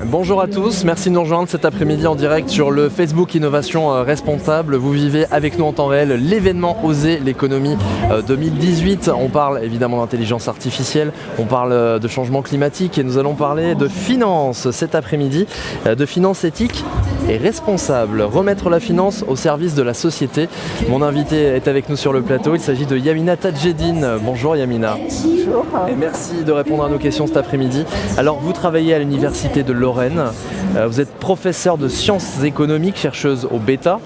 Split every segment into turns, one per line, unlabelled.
Bonjour à tous, merci de nous rejoindre cet après-midi en direct sur le Facebook Innovation Responsable. Vous vivez avec nous en temps réel l'événement Oser l'économie 2018. On parle évidemment d'intelligence artificielle, on parle de changement climatique et nous allons parler de finance cet après-midi, de finance éthique et responsable. Remettre la finance au service de la société. Mon invité est avec nous sur le plateau, il s'agit de Yamina Tadjedine. Bonjour Yamina.
Bonjour.
Et merci de répondre à nos questions cet après-midi. Alors vous travaillez à l'université de Lorraine, vous êtes professeur de sciences économiques, chercheuse au Beta.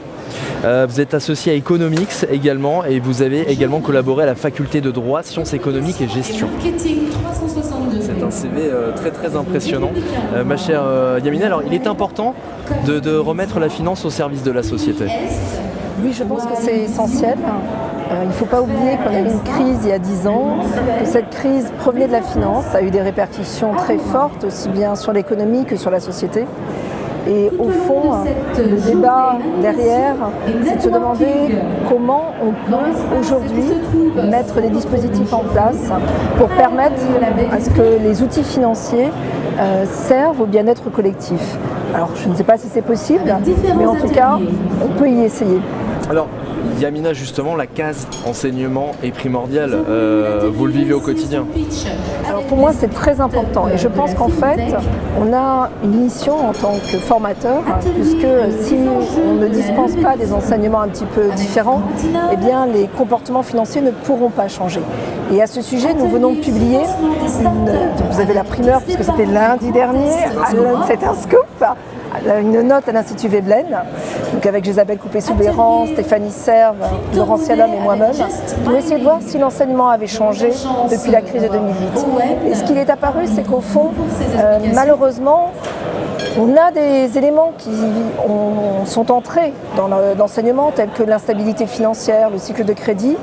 Vous êtes associé à Economics également et vous avez également collaboré à la faculté de droit, sciences économiques et gestion. C'est un CV très impressionnant. Ma chère Yamina, alors il est important de remettre la finance au service de la société.
Oui, je pense que c'est essentiel. Il ne faut pas oublier qu'on a eu une crise il y a 10 ans, que cette crise provenait de la finance, a eu des répercussions très fortes aussi bien sur l'économie que sur la société. Et au fond, le débat derrière, c'est de se demander comment on peut aujourd'hui mettre des dispositifs en place pour permettre à ce que les outils financiers servent au bien-être collectif. Alors je ne sais pas si c'est possible, mais en tout cas, on peut y essayer.
Alors, Yamina, justement, la case enseignement est primordiale. Vous le vivez au quotidien.
Alors pour moi, c'est très important et je pense qu'en fait, on a une mission en tant que formateur, puisque si on ne dispense pas des enseignements un petit peu différents, eh bien les comportements financiers ne pourront pas changer. Et à ce sujet, nous venons de publier, vous avez la primeur puisque c'était lundi dernier, c'est un scoop, une note à l'Institut Veblen, donc avec Isabelle Coupé-Soubeyran, Stéphanie Serve, Laurent Cialom et moi-même, pour essayer de voir si l'enseignement avait changé depuis la crise de 2008. Et ce qu'il est apparu, c'est qu'au fond, malheureusement, on a des éléments qui sont entrés dans l'enseignement, tels que l'instabilité financière, le cycle de crédit,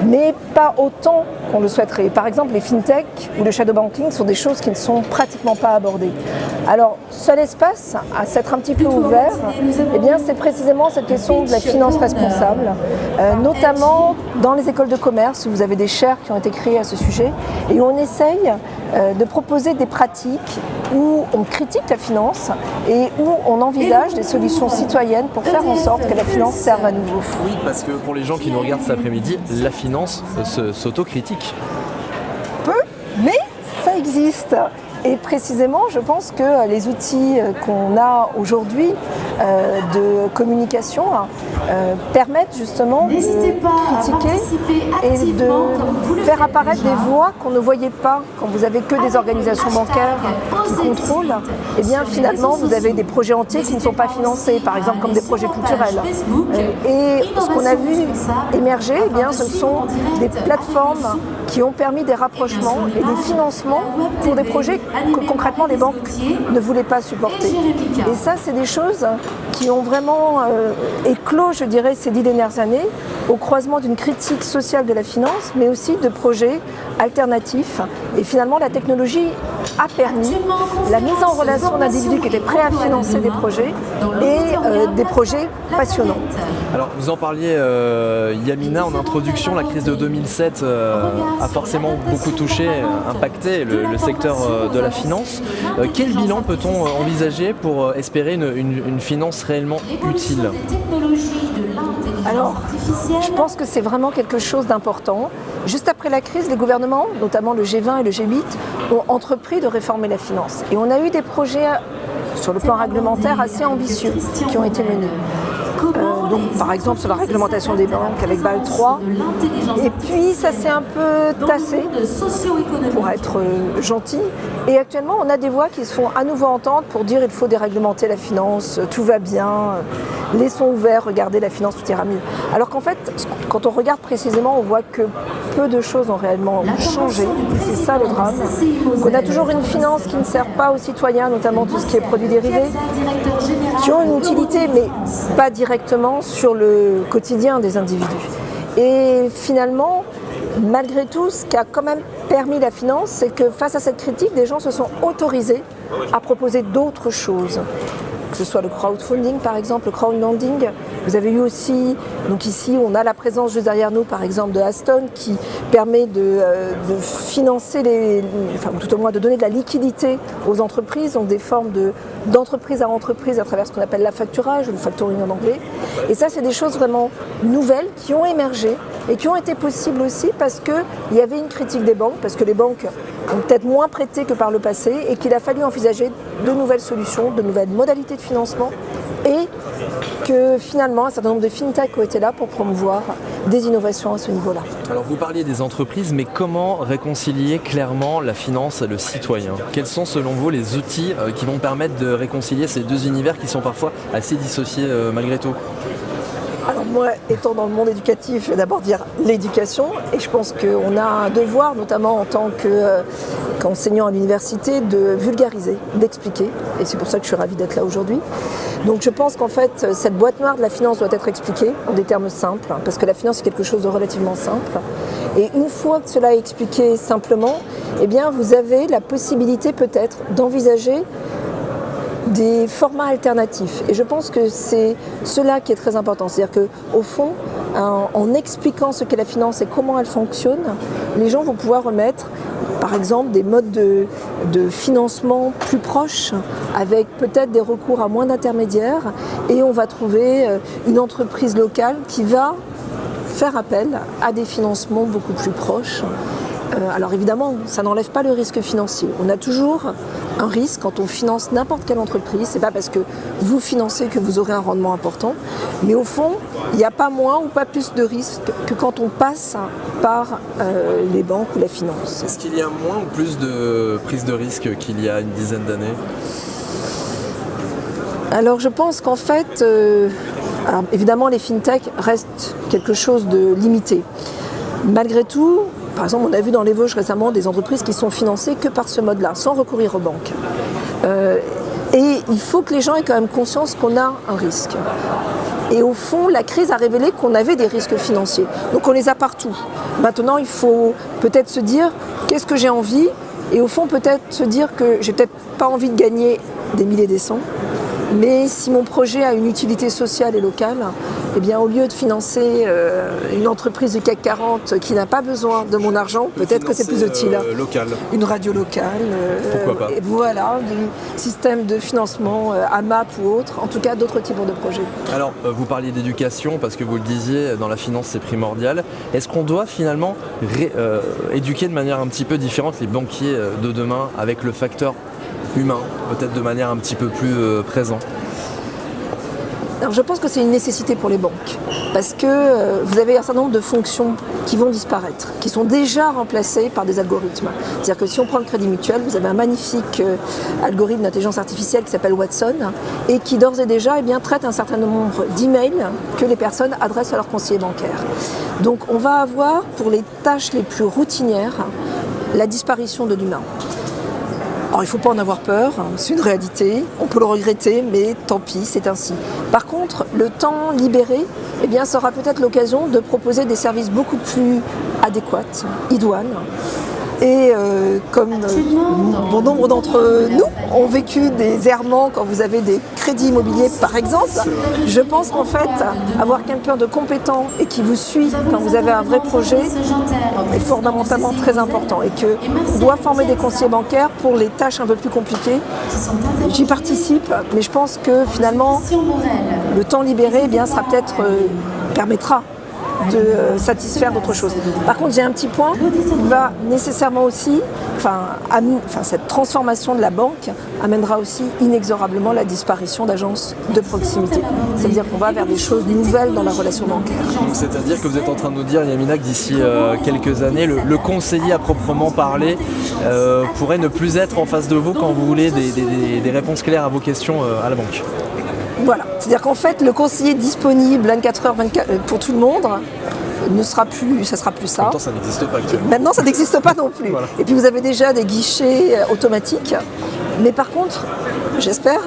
mais pas autant qu'on le souhaiterait. Par exemple, les fintech ou le shadow banking sont des choses qui ne sont pratiquement pas abordées. Alors, seul espace à s'être un petit peu ouvert, eh bien, c'est précisément cette question de la finance responsable, notamment dans les écoles de commerce où vous avez des chaires qui ont été créées à ce sujet et où on essaye de proposer des pratiques où on critique la finance et où on envisage des solutions citoyennes pour faire en sorte que la finance serve à nouveau.
Oui, parce que pour les gens qui nous regardent cet après-midi, la finance s'autocritique.
Peu, mais ça existe. Et précisément, je pense que les outils qu'on a aujourd'hui de communication permettent justement de critiquer et de faire apparaître des voies qu'on ne voyait pas quand vous avez que des organisations bancaires qui contrôlent. Et bien finalement, vous avez des projets entiers qui ne sont pas financés, par exemple comme des projets culturels. Et ce qu'on a vu émerger, eh bien, ce sont des plateformes qui ont permis des rapprochements et des financements pour des projets que concrètement les banques ne voulaient pas supporter. Et ça, c'est des choses qui ont vraiment éclos, je dirais, ces 10 dernières années, au croisement d'une critique sociale de la finance, mais aussi de projets alternatifs. Et finalement, la technologie a permis la mise en relation d'individus qui étaient prêts à financer des projets et des projets passionnants.
Alors, vous en parliez, Yamina, en introduction, la crise de 2007 a forcément beaucoup touché, impacté le secteur de la finance. Quel bilan peut-on envisager pour espérer une finance réellement utile ?
Alors, je pense que c'est vraiment quelque chose d'important. Juste après la crise, les gouvernements, notamment le G20 et le G8, ont entrepris de réformer la finance. Et on a eu des projets sur le plan réglementaire assez ambitieux qui ont été menés. Donc, par exemple, sur la réglementation des banques avec BAL 3. Et puis, ça s'est un peu tassé, pour être gentil. Et actuellement, on a des voix qui se font à nouveau entendre pour dire qu'il faut déréglementer la finance, tout va bien, laissons ouvert, regardez la finance, tout ira mieux. Alors qu'en fait, quand on regarde précisément, on voit que peu de choses ont réellement changé. C'est ça le drame. On a toujours une finance qui ne sert pas aux citoyens, notamment tout ce qui est produits dérivés, qui ont une utilité, mais pas directement sur le quotidien des individus. Et finalement, malgré tout, ce qui a quand même permis la finance, c'est que face à cette critique, des gens se sont autorisés à proposer d'autres choses. que ce soit le crowdfunding par exemple, le crowdlending. Vous avez eu aussi, donc ici on a la présence juste derrière nous par exemple de Aston qui permet de financer ou tout au moins de donner de la liquidité aux entreprises, donc des formes d'entreprise à entreprise à travers ce qu'on appelle l'affacturage ou le factoring en anglais. Et ça c'est des choses vraiment nouvelles qui ont émergé et qui ont été possibles aussi parce qu'il y avait une critique des banques, parce que les banques ont peut-être moins prêté que par le passé et qu'il a fallu envisager de nouvelles solutions, de nouvelles modalités de financement et que finalement un certain nombre de fintech ont été là pour promouvoir des innovations à ce niveau-là.
Alors vous parliez des entreprises, mais comment réconcilier clairement la finance et le citoyen? Quels sont selon vous les outils qui vont permettre de réconcilier ces deux univers qui sont parfois assez dissociés malgré tout?
Alors moi, étant dans le monde éducatif, je vais d'abord dire l'éducation et je pense qu'on a un devoir, notamment en tant qu'enseignant à l'université, de vulgariser, d'expliquer et c'est pour ça que je suis ravie d'être là aujourd'hui. Donc je pense qu'en fait, cette boîte noire de la finance doit être expliquée en des termes simples parce que la finance c'est quelque chose de relativement simple et une fois que cela est expliqué simplement, eh bien vous avez la possibilité peut-être d'envisager des formats alternatifs. Et je pense que c'est cela qui est très important. C'est-à-dire qu'au fond, en expliquant ce qu'est la finance et comment elle fonctionne, les gens vont pouvoir remettre, par exemple, des modes de financement plus proches, avec peut-être des recours à moins d'intermédiaires, et on va trouver une entreprise locale qui va faire appel à des financements beaucoup plus proches. Alors évidemment, ça n'enlève pas le risque financier. On a toujours un risque quand on finance n'importe quelle entreprise. C'est pas parce que vous financez que vous aurez un rendement important. Mais au fond, il n'y a pas moins ou pas plus de risque que quand on passe par les banques ou la finance.
Est-ce qu'il y a moins ou plus de prise de risque qu'il y a une dizaine d'années?
Alors je pense qu'en fait, alors évidemment les fintech restent quelque chose de limité. Malgré tout, par exemple, on a vu dans les Vosges récemment des entreprises qui sont financées que par ce mode-là, sans recourir aux banques. Et il faut que les gens aient quand même conscience qu'on a un risque. Et au fond, la crise a révélé qu'on avait des risques financiers. Donc on les a partout. Maintenant, il faut peut-être se dire qu'est-ce que j'ai envie et au fond peut-être se dire que j'ai peut-être pas envie de gagner des milliers et des cents. Mais si mon projet a une utilité sociale et locale, eh bien, au lieu de financer une entreprise du CAC 40 qui n'a pas besoin de mon argent, peut-être que c'est plus utile.
Local.
Une radio locale.
Pourquoi pas.
Et voilà, du système de financement AMAP ou autre, en tout cas d'autres types de projets.
Alors, vous parliez d'éducation, parce que vous le disiez, dans la finance c'est primordial. Est-ce qu'on doit finalement éduquer de manière un petit peu différente les banquiers de demain avec le facteur humain, peut-être de manière un petit peu plus présente?
Alors je pense que c'est une nécessité pour les banques, parce que vous avez un certain nombre de fonctions qui vont disparaître, qui sont déjà remplacées par des algorithmes. C'est-à-dire que si on prend le Crédit Mutuel, vous avez un magnifique algorithme d'intelligence artificielle qui s'appelle Watson, et qui d'ores et déjà traite un certain nombre d'emails que les personnes adressent à leur conseiller bancaire. Donc on va avoir, pour les tâches les plus routinières, la disparition de l'humain. Alors il ne faut pas en avoir peur, c'est une réalité, on peut le regretter, mais tant pis, c'est ainsi. Par contre, le temps libéré sera peut-être l'occasion de proposer des services beaucoup plus adéquats, idoines. Et comme bon nombre d'entre nous ont vécu des errements quand vous avez des crédits immobiliers par exemple, je pense qu'en fait, avoir quelqu'un de compétent et qui vous suit quand vous avez un vrai projet est fondamentalement très important et qu'on doit former des conseillers bancaires pour les tâches un peu plus compliquées. J'y participe, mais je pense que finalement, le temps libéré permettra de satisfaire d'autres choses. Par contre, j'ai un petit point, il va nécessairement aussi, cette transformation de la banque amènera aussi inexorablement la disparition d'agences de proximité. C'est-à-dire qu'on va vers des choses nouvelles dans la relation bancaire.
C'est-à-dire que vous êtes en train de nous dire, Yamina, que d'ici quelques années, le conseiller à proprement parler pourrait ne plus être en face de vous quand vous voulez des réponses claires à vos questions à la banque.
Voilà, c'est-à-dire qu'en fait, le conseiller disponible 24h/24 pour tout le monde ça sera plus ça.
Maintenant, ça n'existe pas actuellement.
Maintenant, ça n'existe pas non plus. Voilà. Et puis, vous avez déjà des guichets automatiques Mais par contre, j'espère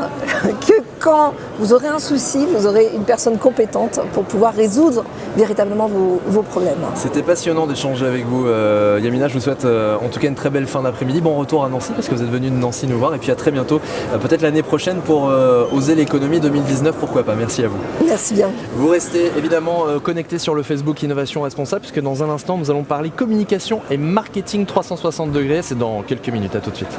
que quand vous aurez un souci, vous aurez une personne compétente pour pouvoir résoudre véritablement vos problèmes.
C'était passionnant d'échanger avec vous, Yamina. Je vous souhaite en tout cas une très belle fin d'après-midi. Bon retour à Nancy parce que vous êtes venu de Nancy nous voir. Et puis à très bientôt, peut-être l'année prochaine pour Oser l'économie 2019, pourquoi pas. Merci à vous.
Merci bien.
Vous restez évidemment connectés sur le Facebook Innovation Responsable puisque dans un instant, nous allons parler communication et marketing 360 degrés. C'est dans quelques minutes. À tout de suite.